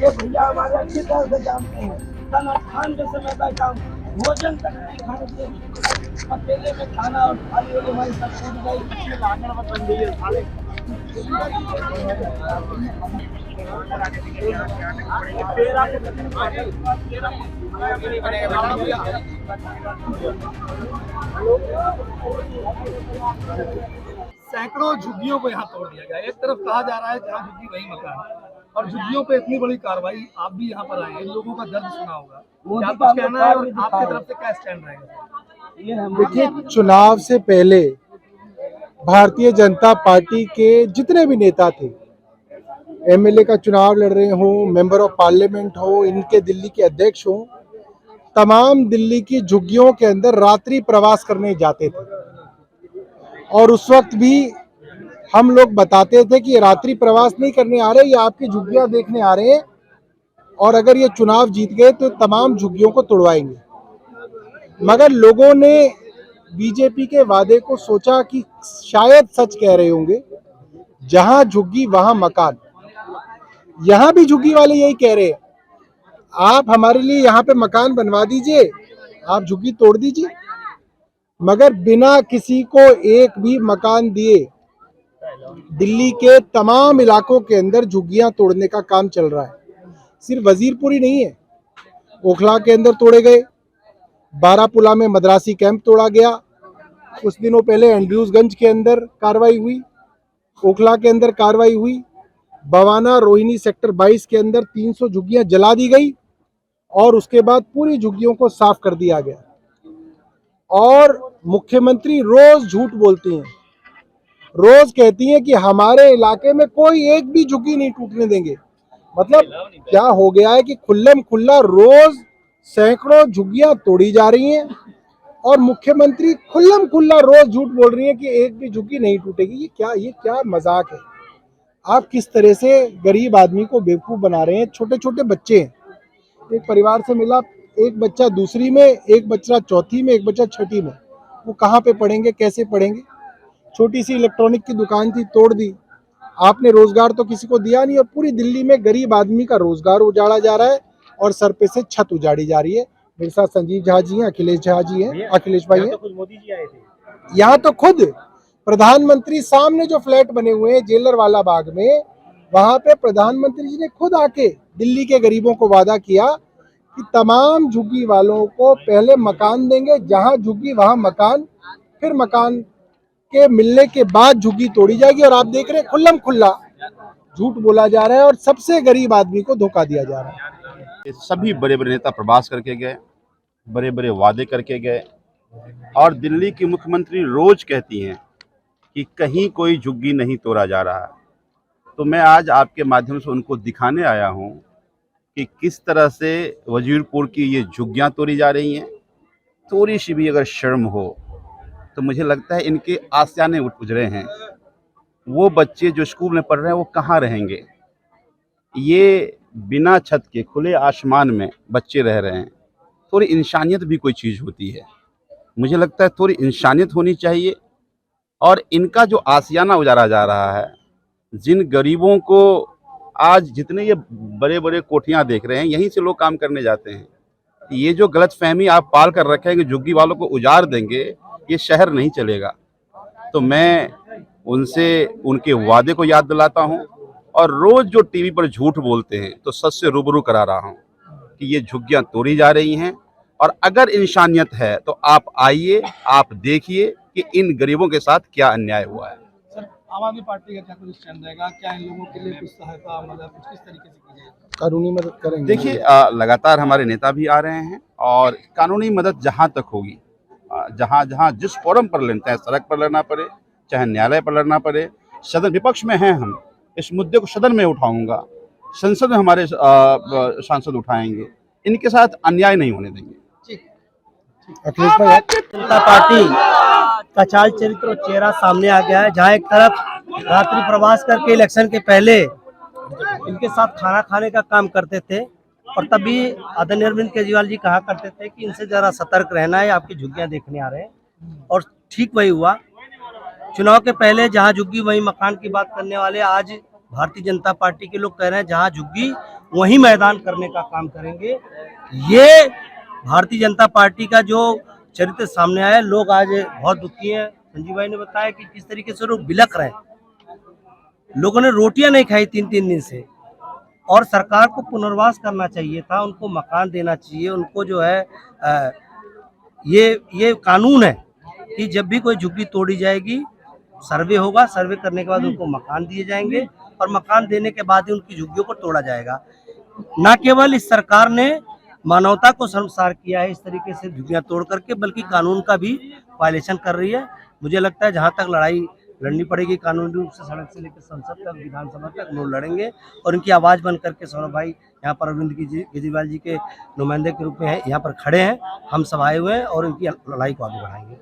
ये भैया हमारे अच्छी तरह से जानते हैं। खाना खान जैसे मैं बैठा हूँ, भोजन तक नहीं खाने दिए, अकेले में खाना और थाली वाली हमारी सब टूट गई, लाने में बन गई है थाली। सैकड़ों झुग्गियों को यहाँ तोड़ दिया गया। एक तरफ कहा जा रहा है जहाँ झुग्गी वही मकान, और झुग्गियों पे इतनी बड़ी कार्रवाई। आप भी यहाँ पर आए हैं, लोगों का दर्द सुना होगा, क्या कुछ कहना है और आपकी तरफ से क्या स्टैंड रहेगा? देखिए, चुनाव से पहले भारतीय जनता पार्टी के जितने भी नेता थे, एमएलए का चुनाव लड़ रहे हो, मेंबर ऑफ पार्लियामेंट हो, इनके दिल्ली के अध्यक्ष हो, तमाम दिल्ली की झुग्गियों के अंदर रात्रि प्रवास करने जाते थे। और उस वक्त भी हम लोग बताते थे कि ये रात्रि प्रवास नहीं करने आ रहे, ये आपकी झुग्गियां देखने आ रहे हैं, और अगर ये चुनाव जीत गए तो तमाम झुग्गियों को तोड़वाएंगे। मगर लोगों ने बीजेपी के वादे को सोचा कि शायद सच कह रहे होंगे, जहां झुग्गी वहां मकान। यहां भी झुग्गी वाले यही कह रहे हैं, आप हमारे लिए यहाँ पे मकान बनवा दीजिए, आप झुग्गी तोड़ दीजिए। मगर बिना किसी को एक भी मकान दिए दिल्ली के तमाम इलाकों के अंदर झुग्गियां तोड़ने का काम चल रहा है। सिर्फ वजीरपुर ही नहीं है, ओखला के अंदर तोड़े गए, बारापुला में मद्रासी कैंप तोड़ा गया, कुछ दिनों पहले एंड्रयूजगंज के अंदर कार्रवाई हुई, ओखला के अंदर कार्रवाई हुई, बवाना रोहिणी सेक्टर 22 के अंदर 300 झुग्गियां जला दी गई, और उसके बाद पूरी झुग्गियों को साफ कर दिया गया। और मुख्यमंत्री रोज झूठ बोलती हैं, रोज कहती हैं कि हमारे इलाके में कोई एक भी झुग्गी नहीं टूटने देंगे। मतलब क्या हो गया है कि खुल्लम खुल्ला रोज सैकड़ों झुग्गियां तोड़ी जा रही हैं, और मुख्यमंत्री खुल्लम खुल्ला रोज झूठ बोल रही है कि एक भी झुग्गी नहीं टूटेगी। ये क्या मजाक है? आप किस तरह से गरीब आदमी को बेवकूफ बना रहे हैं। छोटे छोटे बच्चे हैं, एक परिवार से मिला, एक बच्चा दूसरी में, एक बच्चा चौथी में, एक बच्चा छठी में, वो कहाँ पे पढ़ेंगे, कैसे पढ़ेंगे? छोटी सी इलेक्ट्रॉनिक की दुकान थी, तोड़ दी। आपने रोजगार तो किसी को दिया नहीं, और पूरी दिल्ली में गरीब आदमी का रोजगार उजाड़ा जा रहा है, और सर पे से छत उजाड़ी जा रही है। मेरे साथ संजीव झा जी हैं, अखिलेश झा जी हैं, अखिलेश भाई हैं। मोदी जी आए थे यहाँ तो खुद प्रधानमंत्री सामने जो फ्लैट बने हुए हैं जेलर वाला बाग में, वहां पे प्रधानमंत्री जी ने खुद आके दिल्ली के गरीबों को वादा किया कि तमाम झुग्गी वालों को पहले मकान देंगे, जहां झुग्गी वहां मकान, फिर मकान के मिलने के बाद झुग्गी तोड़ी जाएगी। और आप देख रहे हैं खुल्लम खुल्ला झूठ बोला जा रहा है, और सबसे गरीब आदमी को धोखा दिया जा रहा है। सभी बड़े बड़े नेता प्रवास करके गए, बड़े बड़े वादे करके गए, और दिल्ली की मुख्यमंत्री रोज कहती हैं कि कहीं कोई झुग्गी नहीं तोड़ा जा रहा। तो मैं आज आपके माध्यम से उनको दिखाने आया हूं कि किस तरह से वजीरपुर की ये झुग्गियां तोड़ी जा रही हैं। थोड़ी सी भी अगर शर्म हो तो मुझे लगता है इनके आसियाने उजरे हैं। वो बच्चे जो स्कूल में पढ़ रहे हैं वो कहाँ रहेंगे? ये बिना छत के खुले आसमान में बच्चे रह रहे हैं। थोड़ी इंसानियत भी कोई चीज़ होती है, मुझे लगता है थोड़ी इंसानियत होनी चाहिए। और इनका जो आशियाना उजाड़ा जा रहा है, जिन गरीबों को आज जितने ये बड़े बड़े कोठियां देख रहे हैं, यहीं से लोग काम करने जाते हैं। ये जो गलतफहमी आप पाल कर रखे हैं कि झुग्गी वालों को उजाड़ देंगे, ये शहर नहीं चलेगा। तो मैं उनसे उनके वादे को याद दिलाता हूं, और रोज जो टीवी पर झूठ बोलते हैं तो सच से रूबरू करा रहा हूं कि ये झुग्गियां तोड़ी जा रही हैं। और अगर इंसानियत है तो आप आइए, आप देखिए कि इन गरीबों के साथ क्या अन्याय हुआ है। सर, आम आदमी पार्टी का क्या कुछ स्टैंड रहेगा? क्या इन लोगों के लिए कुछ सहायता, मतलब कुछ किस तरीके से की जाएगी? कानूनी मदद करेंगे। देखिए, लगातार हमारे नेता भी आ रहे हैं, और कानूनी मदद जहां तक होगी, जहां जहां जिस फोरम पर लेते हैं, सड़क पर लड़ना पड़े, चाहे न्यायालय पर लड़ना पड़े, सदन विपक्ष में हैं हम, इस मुद्दे को सदन में उठाऊंगा, संसद में हमारे सांसद उठाएंगे, इनके साथ अन्याय नहीं होने देंगे। अखिलेश भाई, जनता पार्टी का चाल चरित्र और चेहरा सामने आ गया है, जहां एक तरफ रात्रि प्रवास करके इलेक्शन के पहले इनके साथ खाना खाने का काम करते थे, और तभी आदरणीय अरविंद केजरीवाल जी कहा करते थे कि इनसे जरा सतर्क रहना है, आपकी झुग्गियां देखने आ रहे हैं। और ठीक वही हुआ। चुनाव के पहले जहां झुग्गी वही मकान की बात करने वाले आज भारतीय जनता पार्टी के लोग कह रहे हैं जहां झुग्गी वहीं मैदान करने का काम करेंगे। ये भारतीय जनता पार्टी का जो चरित्र सामने आया, लोग आज बहुत दुखी हैं। संजीव भाई ने बताया कि किस तरीके से लोग बिलख रहे हैं, लोगों ने रोटियां नहीं खाई 3-3 दिन से, और सरकार को पुनर्वास करना चाहिए था, उनको मकान देना चाहिए, उनको जो है ये कानून है कि जब भी कोई झुग्गी तोड़ी जाएगी सर्वे होगा, सर्वे करने के बाद उनको मकान दिए जाएंगे और मकान देने के बाद ही उनकी झुग्गियों को तोड़ा जाएगा। न केवल इस सरकार ने मानवता को शर्मसार किया है इस तरीके से झुग्गियां तोड़ करके, बल्कि कानून का भी वायलेशन कर रही है। मुझे लगता है जहां तक लड़ाई लड़नी पड़ेगी कानूनी रूप से, सड़क से लेकर संसद तक, विधानसभा तक हम लोग लड़ेंगे और इनकी आवाज़ बन करके सौरभ भाई यहाँ पर अरविंद केजरीवाल जी के नुमाइंदे के रूप में यहाँ पर खड़े हैं, हम सब आए हुए हैं और इनकी लड़ाई को आगे बढ़ाएंगे।